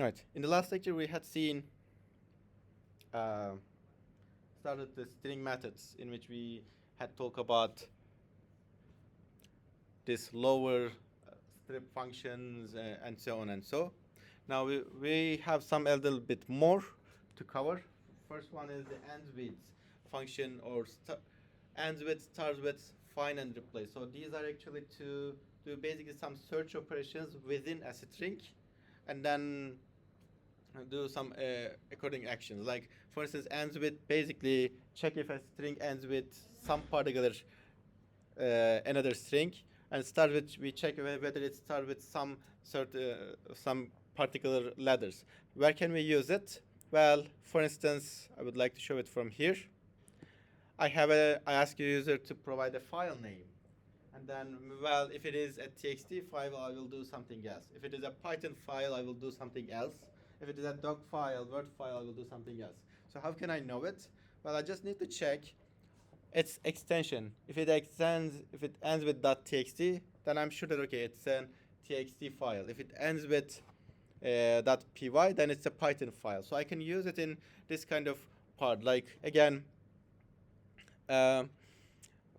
Right. In the last lecture, we had seen uh, started the string methods in which we had talked about this lower strip functions and so on and so. Now we have some a little bit more to cover. First one is the ends with function or ends with, starts with, find and replace. So these are actually to do basically some search operations within a string, and then do some according actions. Like for instance, ends with basically check if a string ends with some particular another string, and start with we check whether it starts with some particular letters. Where can we use it? Well, for instance, I would like to show it from here. I ask a user to provide a file name, and then, well, if it is a txt file, I will do something else. If it is a Python file, I will do something else. If it is a doc file, Word file, I will do something else. So how can I know it? Well, I just need to check its extension. If it ends with .txt, then I'm sure that okay, it's a txt file. If it ends with .py, then it's a Python file. So I can use it in this kind of part. Like again,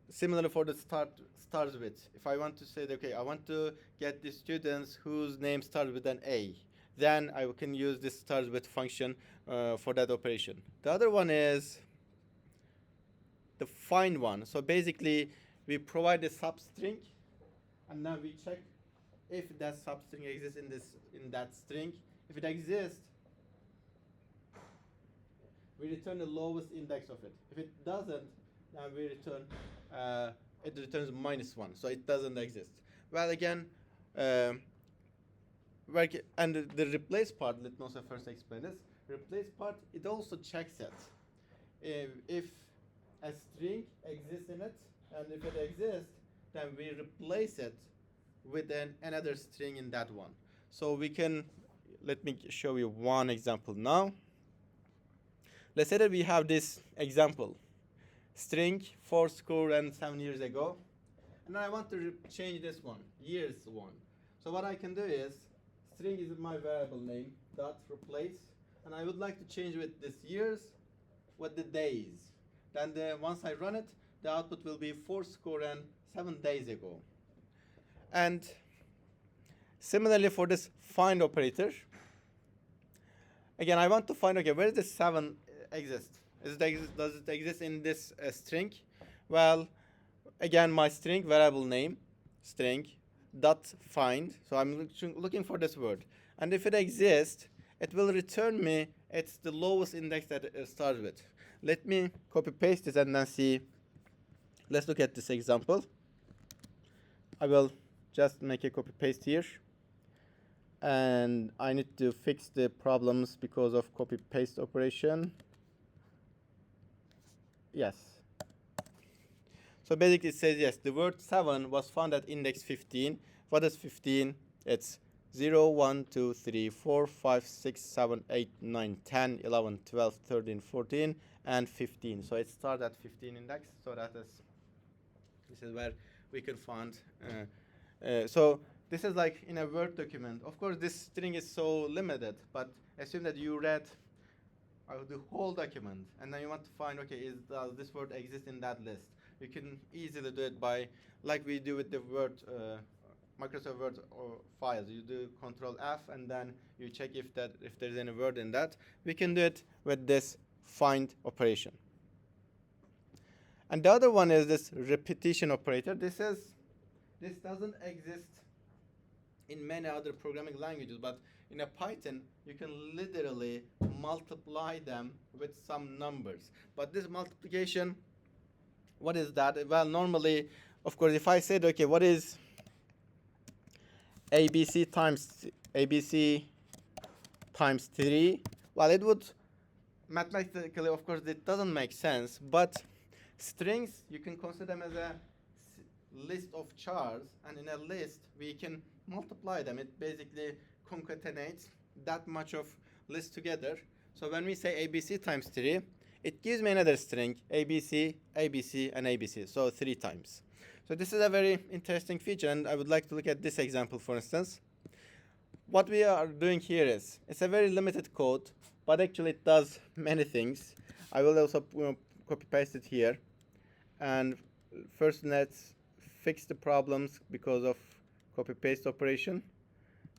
similarly for the starts with. If I want to say that, okay, I want to get the students whose name starts with an A, then I can use this starts with function for that operation. The other one is the find one. So basically, we provide a substring, and now we check if that substring exists in that string. If it exists, we return the lowest index of it. If it doesn't, then we return it returns -1, so it doesn't exist. Well, again, and the replace part. Let me also first explain this. Replace part, it also checks it if a string exists in it, and if it exists, then we replace it with another string in that one. So we can, let me show you one example now. Let's say that we have this example, string 7 years ago, and I want to change this one, years one. So what I can do is, string is my variable name, dot replace, and I would like to change with this years with the days. Then once I run it, the output will be 7 days ago. And similarly for this find operator, again, I want to find, okay, where does the 7 exist? Does it exist in this string? Well, again, my string variable name, string, dot find. So I'm looking for this word. And if it exists, it will return me, it's the lowest index that it starts with. Let me copy paste this and then see. Let's look at this example. I will just make a copy paste here. And I need to fix the problems because of copy paste operation. Yes. So basically it says yes, the word 7 was found at index 15. What is 15? It's 0, 1, 2, 3, 4, 5, 6, 7, 8, 9, 10, 11, 12, 13, 14, and 15. So it starts at 15 index. So this is where we can find. So this is like in a Word document. Of course, this string is so limited, but assume that you read the whole document, and then you want to find, okay, does this word exist in that list? You can easily do it by, like we do with the Word, Microsoft Word or files. You do Control F, and then you check if there's any word in that. We can do it with this find operation. And the other one is this repetition operator. This doesn't exist in many other programming languages, but in a Python, you can literally multiply them with some numbers. But this multiplication, what is that? Well, normally, of course, if I said, okay, what is ABC times 3? Well, it would mathematically, of course, it doesn't make sense, but strings, you can consider them as a list of chars, and in a list, we can multiply them. It basically concatenates that much of list together. So when we say ABC times 3, it gives me another string, ABC, ABC, and ABC, so 3 times. So this is a very interesting feature, and I would like to look at this example, for instance. what we are doing here is, it's a very limited code, but actually it does many things. I will also copy paste it here. And first let's fix the problems because of copy paste operation.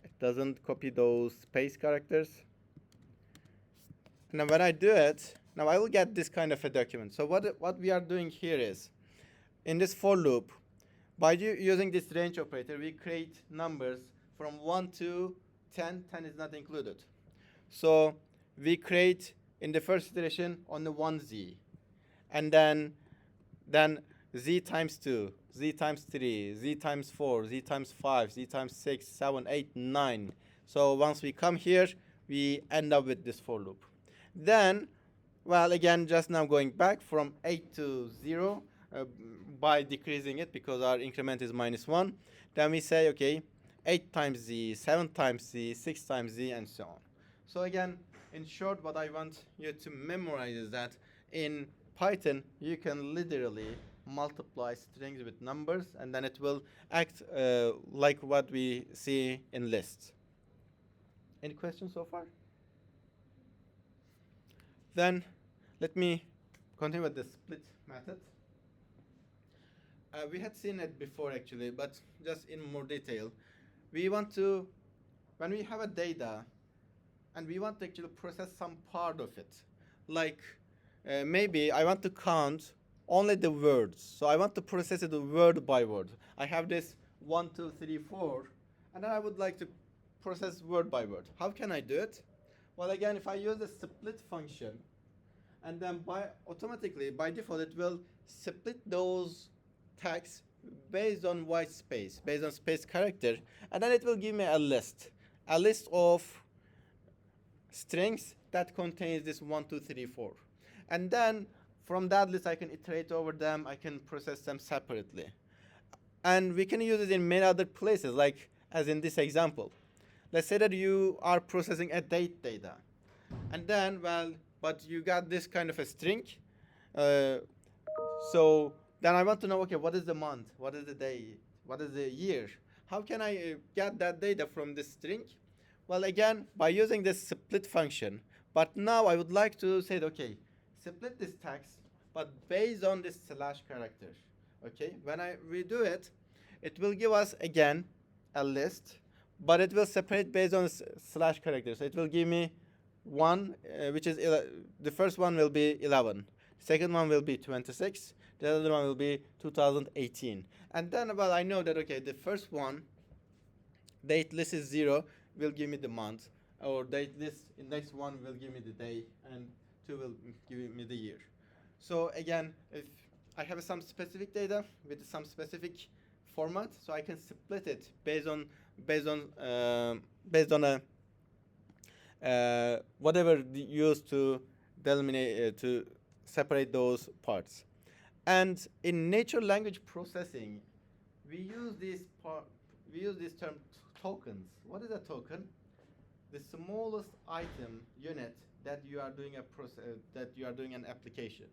It doesn't copy those space characters. Now when I do it, now I will get this kind of a document. So what we are doing here is, in this for loop, by using this range operator, we create numbers from 1 to 10. 10 is not included. So we create in the first iteration only one z, and then z times 2, z times 3, z times 4, z times 5, z times 6, 7, 8, 9. So once we come here, we end up with this for loop. Then, well, again, just now going back from 8 to 0 by decreasing it because our increment is -1. Then we say, okay, 8 times z, 7 times z, 6 times z, and so on. So again, in short, what I want you to memorize is that in Python, you can literally multiply strings with numbers, and then it will act like what we see in lists. Any questions so far? Then let me continue with the split method. We had seen it before actually, but just in more detail. We want to, when we have a data, and we want to actually process some part of it, like maybe I want to count only the words. So I want to process it word by word. I have this 1, 2, 3, 4, and then I would like to process word by word. How can I do it? Well, again, if I use the split function, and then automatically, by default, it will split those tags based on white space, based on space character, and then it will give me a list of strings that contains this 1, 2, 3, 4. And then from that list, I can iterate over them, I can process them separately. And we can use it in many other places, like as in this example. Let's say that you are processing a date data. And then, well, but you got this kind of a string. So then I want to know, okay, what is the month? What is the day? What is the year? How can I get that data from this string? Well, again, by using this split function. But now I would like to say, okay, split this text, but based on this slash character. Okay, when we do it, it will give us again a list, but it will separate based on slash character. So it will give me one, which is the first one will be 11, second one will be 26, the other one will be 2018. And then, well, I know that, okay, the first one, date list is 0, will give me the month, or date list in next one will give me the day, and 2 will give me the year. So again, if I have some specific data with some specific format, so I can split it based on whatever used to delineate to separate those parts. And in natural language processing, we use this term tokens. What is a token? The smallest item unit that you are doing an application,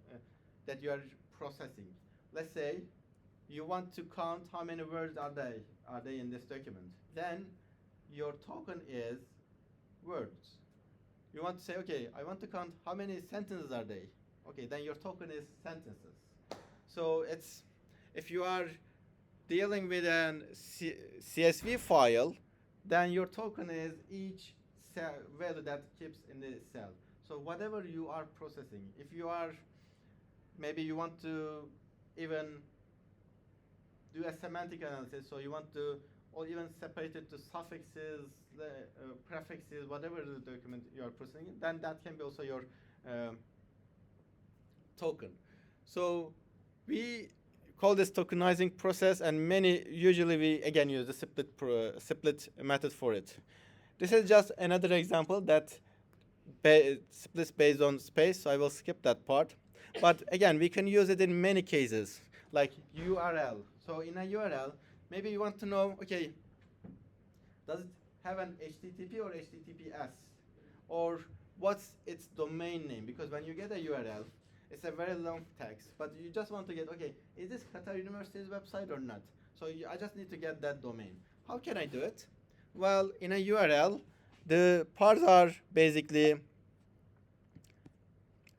that you are processing. Let's say you want to count how many words are they in this document. Then your token is words. You want to say, okay, I want to count how many sentences are they. Okay, then your token is sentences. So it's, if you are dealing with an CSV file, then your token is each cell value that keeps in the cell. So whatever you are processing, if you are, maybe you want to even do a semantic analysis, so you want to, or even separate it to suffixes, prefixes, whatever the document you are processing, then that can be also your token. So we call this tokenizing process, and usually we again use the split method for it. This is just another example that splits based on space, so I will skip that part. But again, we can use it in many cases, like URL. So in a URL, maybe you want to know, okay, does it have an HTTP or HTTPS? Or what's its domain name? Because when you get a URL, it's a very long text, but you just want to get, okay, is this Qatar University's website or not? So I just need to get that domain. How can I do it? Well, in a URL, the parts are basically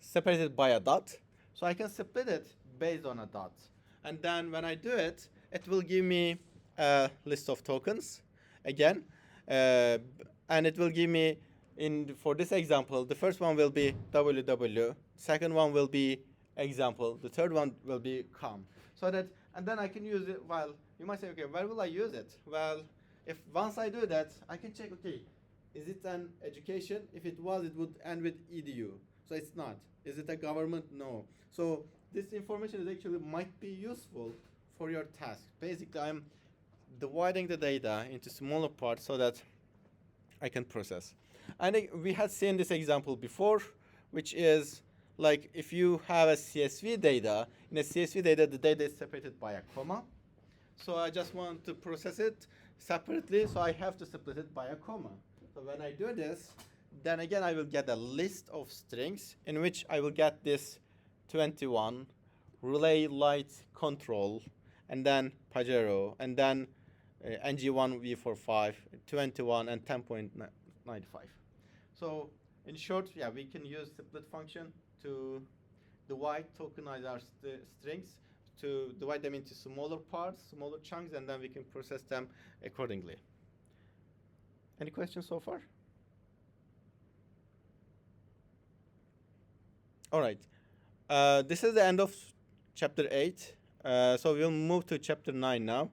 separated by a dot. So I can split it based on a dot. And then when I do it, it will give me a list of tokens again. And it will give me, for this example, the first one will be www, second one will be example, the third one will be com. So that, and then I can use it. Well, you might say, okay, where will I use it? Well, if once I do that, I can check, okay, is it an education? If it was, it would end with edu. So it's not. Is it a government? No. So this information is actually might be useful for your task. Basically, I'm dividing the data into smaller parts so that I can process. And we had seen this example before, which is like if you have a CSV data, in a CSV data, the data is separated by a comma. So I just want to process it separately, so I have to split it by a comma. So when I do this, then again I will get a list of strings in which I will get this 21, relay light control, and then Pajero, and then ng1 v45, 21, and 10.95. So in short, yeah, we can use the split function to divide, tokenize our strings, to divide them into smaller parts, smaller chunks, and then we can process them accordingly. Any questions so far? All right. This is the end of chapter 8. So we'll move to chapter 9 now.